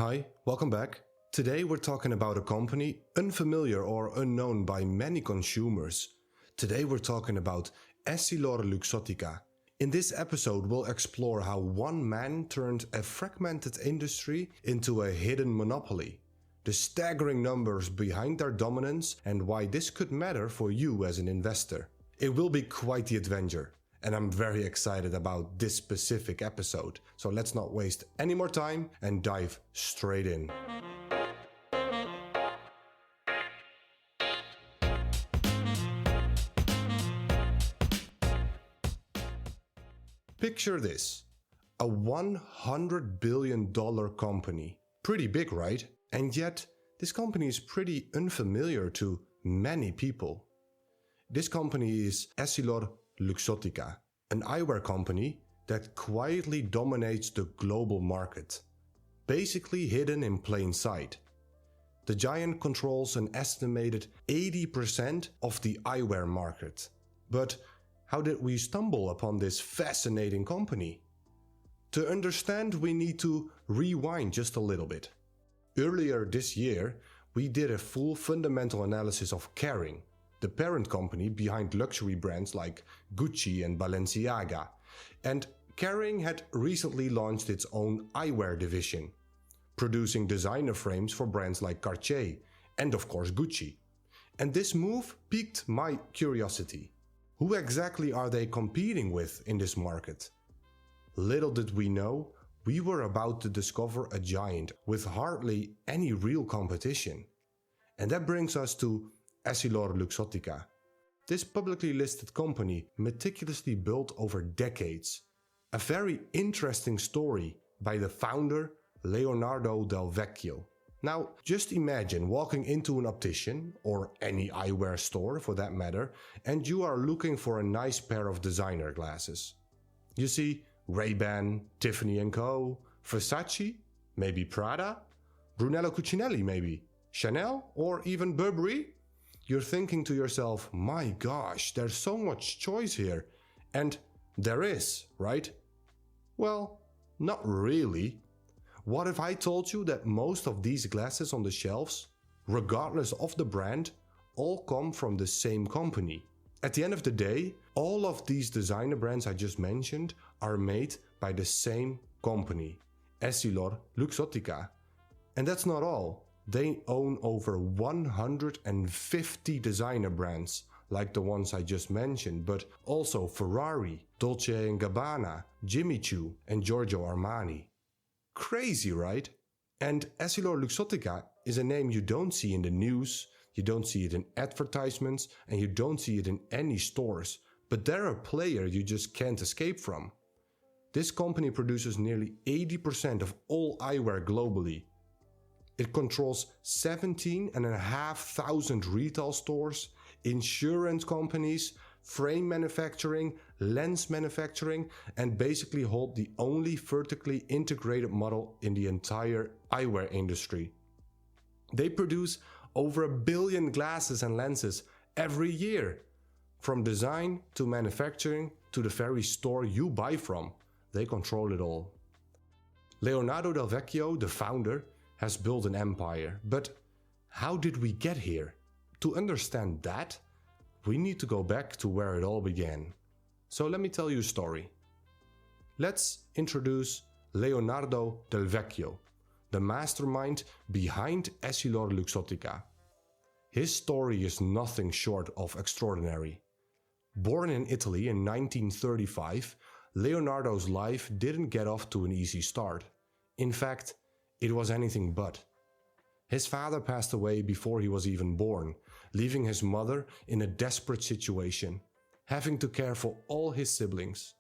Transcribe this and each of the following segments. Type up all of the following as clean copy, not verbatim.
Hi, welcome back. Today we're talking about a company unfamiliar or unknown by many consumers. Today we're talking about EssilorLuxottica. In this episode we'll explore how one man turned a fragmented industry into a hidden monopoly, the staggering numbers behind their dominance and why this could matter for you as an investor. It will be quite the adventure. And I'm very excited about this specific episode. So let's not waste any more time and dive straight in. Picture this, a $100 billion company. Pretty big, right? And yet, this company is pretty unfamiliar to many people. This company is EssilorLuxottica, an eyewear company that quietly dominates the global market, basically hidden in plain sight. The giant controls an estimated 80% of the eyewear market. But how did we stumble upon this fascinating company? To understand, we need to rewind just a little bit. Earlier this year, we did a full fundamental analysis of Kering, the parent company behind luxury brands like Gucci and Balenciaga. And Kering had recently launched its own eyewear division, producing designer frames for brands like Cartier and of course Gucci. And this move piqued my curiosity. Who exactly are they competing with in this market? Little did we know, we were about to discover a giant with hardly any real competition. And that brings us to EssilorLuxottica. This publicly listed company meticulously built over decades. A very interesting story by the founder Leonardo Del Vecchio. Now, just imagine walking into an optician, or any eyewear store for that matter, and you are looking for a nice pair of designer glasses. You see Ray-Ban, Tiffany & Co., Versace, maybe Prada, Brunello Cucinelli maybe, Chanel, or even Burberry? You're thinking to yourself, my gosh, there's so much choice here. And there is, right? Well, not really. What if I told you that most of these glasses on the shelves, regardless of the brand, all come from the same company? At the end of the day, all of these designer brands I just mentioned are made by the same company, EssilorLuxottica. And that's not all. They own over 150 designer brands, like the ones I just mentioned, but also Ferrari, Dolce Gabbana, Jimmy Choo, and Giorgio Armani. Crazy, right? And EssilorLuxottica is a name you don't see in the news, you don't see it in advertisements, and you don't see it in any stores, but they're a player you just can't escape from. This company produces nearly 80% of all eyewear globally. It controls 17,500 retail stores, insurance companies, frame manufacturing, lens manufacturing, and basically hold the only vertically integrated model in the entire eyewear industry. They produce over 1 billion glasses and lenses every year. From design to manufacturing to the very store you buy from, they control it all. Leonardo Del Vecchio, the founder, has built an empire, but how did we get here? To understand that, we need to go back to where it all began. So let me tell you a story. Let's introduce Leonardo Del Vecchio, the mastermind behind EssilorLuxottica. His story is nothing short of extraordinary. Born in Italy in 1935, Leonardo's life didn't get off to an easy start. In fact, it was anything but. His father passed away before he was even born, leaving his mother in a desperate situation, having to care for all his siblings.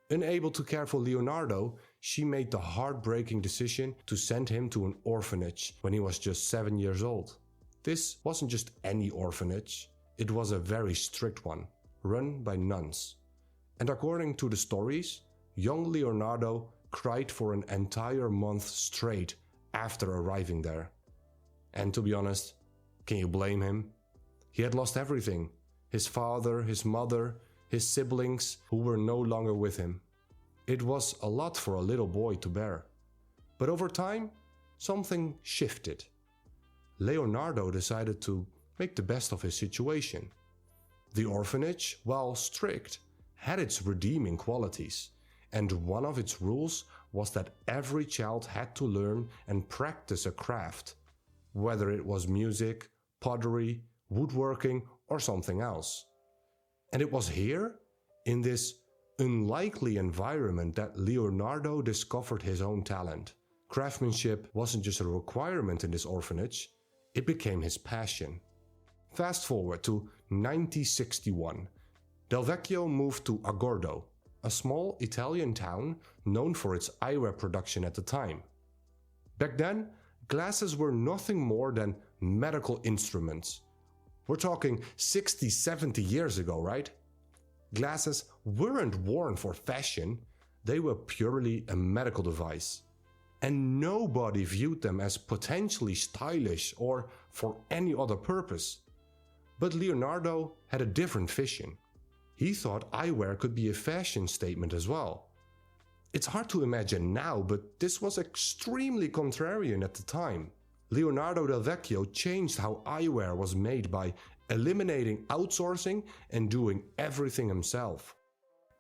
Unable to care for Leonardo, she made the heartbreaking decision to send him to an orphanage when he was just 7 years old. This wasn't just any orphanage, it was a very strict one, run by nuns. And according to the stories, young Leonardo cried for an entire month straight after arriving there. And to be honest, can you blame him? He had lost everything. His father, his mother, his siblings who were no longer with him. It was a lot for a little boy to bear. But over time, something shifted. Leonardo decided to make the best of his situation. The orphanage, while strict, had its redeeming qualities, and one of its rules was that every child had to learn and practice a craft, whether it was music, pottery, woodworking, or something else. And it was here, in this unlikely environment, that Leonardo discovered his own talent. Craftsmanship wasn't just a requirement in this orphanage, it became his passion. Fast forward to 1961. Del Vecchio moved to Agordo, a small Italian town known for its eyewear production at the time. Back then, glasses were nothing more than medical instruments. We're talking 60, 70 years ago, right? Glasses weren't worn for fashion, they were purely a medical device. And nobody viewed them as potentially stylish or for any other purpose. But Leonardo had a different vision. He thought eyewear could be a fashion statement as well. It's hard to imagine now, but this was extremely contrarian at the time. Leonardo Del Vecchio changed how eyewear was made by eliminating outsourcing and doing everything himself.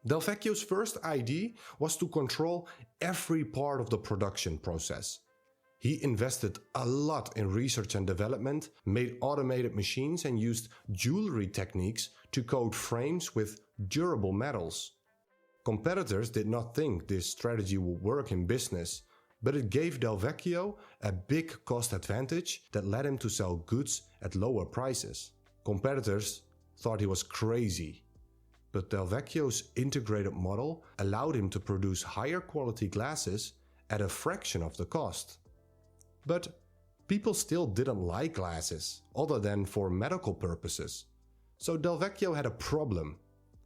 Del Vecchio's first idea was to control every part of the production process. He invested a lot in research and development, made automated machines, and used jewelry techniques to coat frames with durable metals. Competitors did not think this strategy would work in business, but it gave Del Vecchio a big cost advantage that led him to sell goods at lower prices. Competitors thought he was crazy, but Del Vecchio's integrated model allowed him to produce higher quality glasses at a fraction of the cost. But people still didn't like glasses, other than for medical purposes. So Del Vecchio had a problem.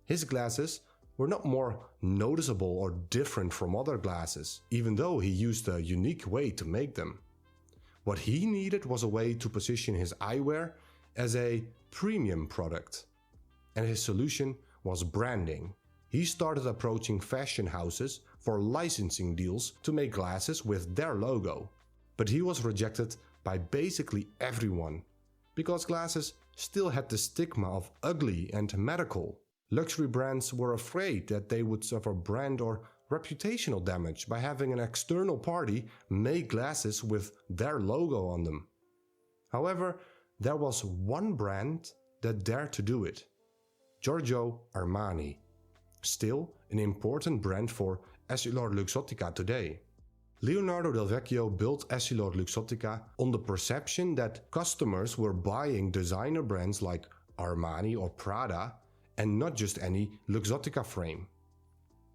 His glasses were not more noticeable or different from other glasses, even though he used a unique way to make them. What he needed was a way to position his eyewear as a premium product. And his solution was branding. He started approaching fashion houses for licensing deals to make glasses with their logo. But he was rejected by basically everyone, because glasses still had the stigma of ugly and medical. Luxury brands were afraid that they would suffer brand or reputational damage by having an external party make glasses with their logo on them. However, there was one brand that dared to do it: Giorgio Armani, still an important brand for EssilorLuxottica today. Leonardo Del Vecchio built EssilorLuxottica on the perception that customers were buying designer brands like Armani or Prada and not just any Luxottica frame.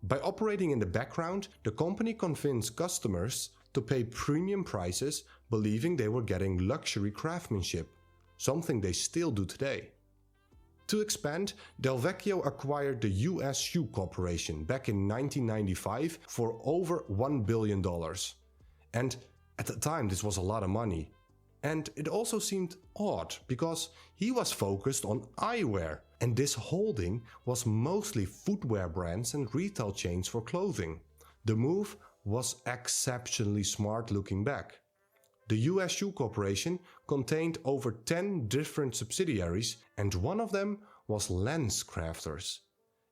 By operating in the background, the company convinced customers to pay premium prices, believing they were getting luxury craftsmanship, something they still do today. To expand, Del Vecchio acquired the US Shoe Corporation back in 1995 for over $1 billion. And at the time this was a lot of money. And it also seemed odd because he was focused on eyewear, and this holding was mostly footwear brands and retail chains for clothing. The move was exceptionally smart looking back. The US Shoe Corporation contained over 10 different subsidiaries, and one of them was LensCrafters.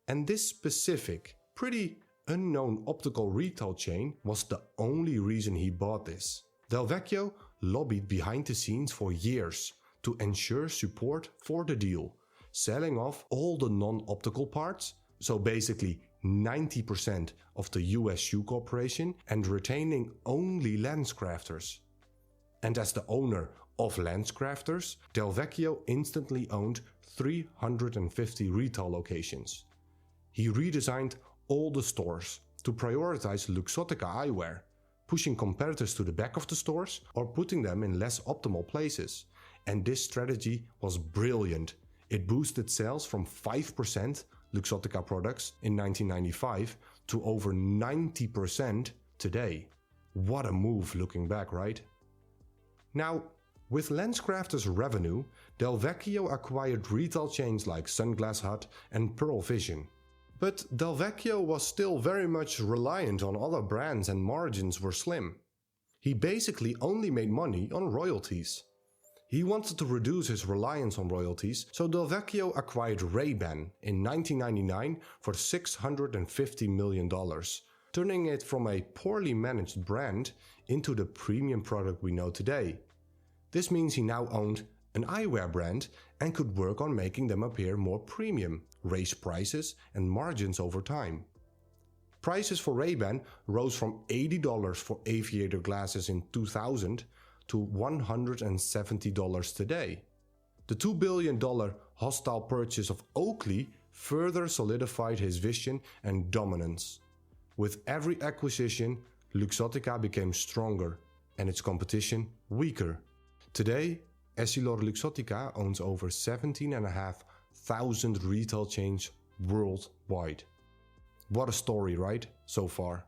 And this specific, pretty unknown optical retail chain was the only reason he bought this. Del Vecchio lobbied behind the scenes for years to ensure support for the deal, selling off all the non-optical parts, so basically 90% of the US Shoe Corporation, and retaining only LensCrafters. And as the owner of LensCrafters, Del Vecchio instantly owned 350 retail locations. He redesigned all the stores to prioritize Luxottica eyewear, pushing competitors to the back of the stores or putting them in less optimal places. And this strategy was brilliant. It boosted sales from 5% Luxottica products in 1995 to over 90% today. What a move looking back, right? Now, with LensCrafters' revenue, Del Vecchio acquired retail chains like Sunglass Hut and Pearl Vision. But Del Vecchio was still very much reliant on other brands and margins were slim. He basically only made money on royalties. He wanted to reduce his reliance on royalties, so Del Vecchio acquired Ray-Ban in 1999 for $650 million, turning it from a poorly managed brand into the premium product we know today. This means he now owned an eyewear brand and could work on making them appear more premium, raise prices and margins over time. Prices for Ray-Ban rose from $80 for aviator glasses in 2000 to $170 today. The $2 billion hostile purchase of Oakley further solidified his vision and dominance. With every acquisition, Luxottica became stronger and its competition weaker. Today, EssilorLuxottica owns over 17,500 retail chains worldwide. What a story, right, so far?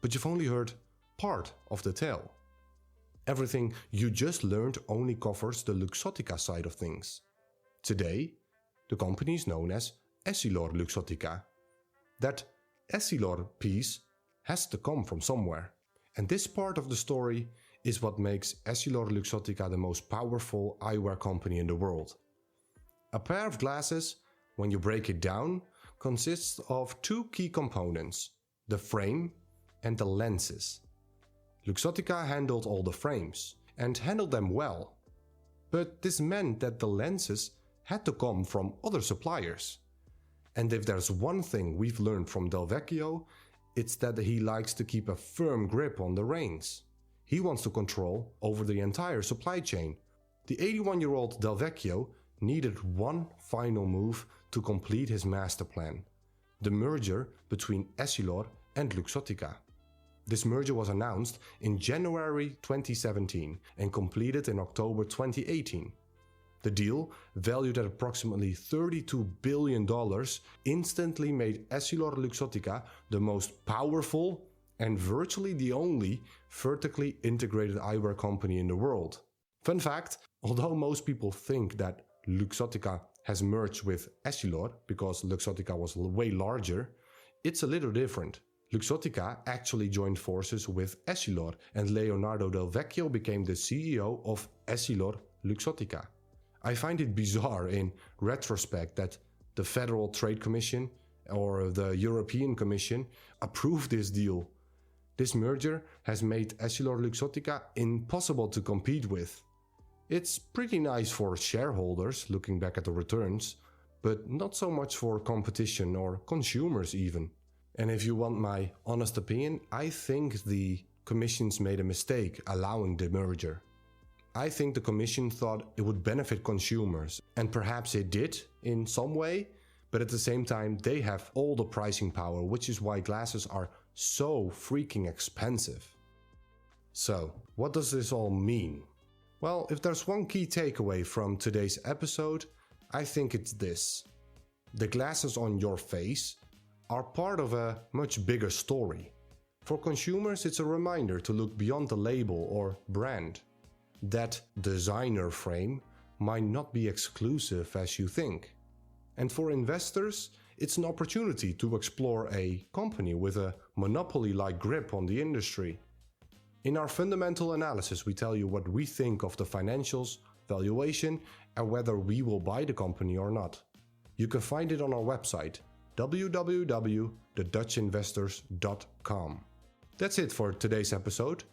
But you've only heard part of the tale. Everything you just learned only covers the Luxottica side of things. Today, the company is known as EssilorLuxottica. That Essilor piece has to come from somewhere. And this part of the story is what makes EssilorLuxottica the most powerful eyewear company in the world. A pair of glasses, when you break it down, consists of two key components, the frame and the lenses. Luxottica handled all the frames, and handled them well. But this meant that the lenses had to come from other suppliers. And if there's one thing we've learned from Del Vecchio, it's that he likes to keep a firm grip on the reins. He wants to control over the entire supply chain. The 81-year-old Del Vecchio needed one final move to complete his master plan: the merger between Essilor and Luxottica. This merger was announced in January 2017 and completed in October 2018. The deal, valued at approximately $32 billion, instantly made EssilorLuxottica the most powerful and virtually the only vertically integrated eyewear company in the world. Fun fact, although most people think that Luxottica has merged with Essilor because Luxottica was way larger, it's a little different. Luxottica actually joined forces with Essilor, and Leonardo Del Vecchio became the CEO of EssilorLuxottica. I find it bizarre in retrospect that the Federal Trade Commission or the European Commission approved this deal. This merger has made EssilorLuxottica impossible to compete with. It's pretty nice for shareholders looking back at the returns, but not so much for competition or consumers even. And if you want my honest opinion, I think the commissions made a mistake allowing the merger. I think the commission thought it would benefit consumers, and perhaps it did in some way, but at the same time they have all the pricing power, which is why glasses are so freaking expensive. So, what does this all mean? Well, if there's one key takeaway from today's episode, I think it's this. The glasses on your face are part of a much bigger story. For consumers, it's a reminder to look beyond the label or brand. That designer frame might not be exclusive as you think. And for investors, it's an opportunity to explore a company with a monopoly-like grip on the industry. In our fundamental analysis, we tell you what we think of the financials, valuation, and whether we will buy the company or not. You can find it on our website, www.thedutchinvestors.com. That's it for today's episode.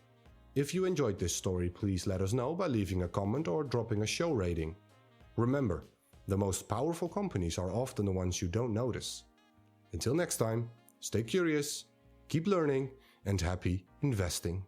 If you enjoyed this story, please let us know by leaving a comment or dropping a show rating. Remember, the most powerful companies are often the ones you don't notice. Until next time, stay curious, keep learning, and happy investing.